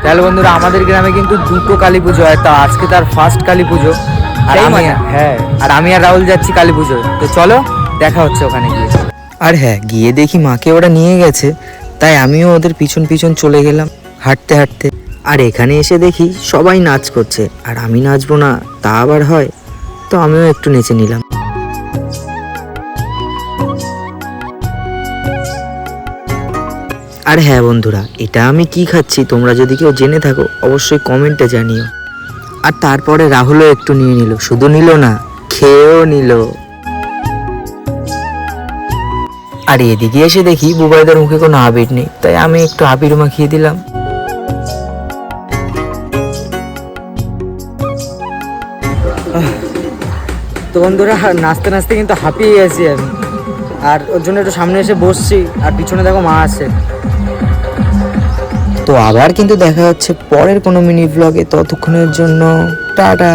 তাহলে বন্ধুরা আমাদের গ্রামে কিন্তু দুটো কালী পুজো হয়, তা আজকে তার ফার্স্ট কালী পুজো। আর আমি আর রাহুল যাচ্ছি কালী পুজোয়। তো চলো দেখা হচ্ছে ওখানে গিয়ে। আর হ্যাঁ, গিয়ে দেখি মাকে ওরা নিয়ে গেছে, তাই আমিও ওদের পিছন পিছন চলে গেলাম হাঁটতে হাঁটতে। আর এখানে এসে দেখি সবাই নাচ করছে, আর আমি নাচবো না তা আবার হয়? তো আমিও একটু নেচে নিলাম। আর হ্যাঁ বন্ধুরা, এটা আমি কি খাচ্ছি তোমরা যদি কেউ জেনে থাকো অবশ্যই কমেন্টে জানিও। আর তারপরে রাহুলও একটু নিয়ে নিল, শুধু নিল না খেয়েও নিল। আর এদিকে এসে দেখি বুবাইদার মুখে কোনো আবির নেই, তাই আমি একটু আবির মাখিয়ে দিলাম। তো বন্ধুরা নাচতে নাচতে কিন্তু হাঁপিয়ে গেছি আমি, আর ওর জন্য একটু সামনে এসে বসছি, আর পিছনে দেখো মা আছে। তো আবার কিন্তু দেখা হচ্ছে পরের কোনো মিনি ব্লগে, ততক্ষণের জন্য টাটা।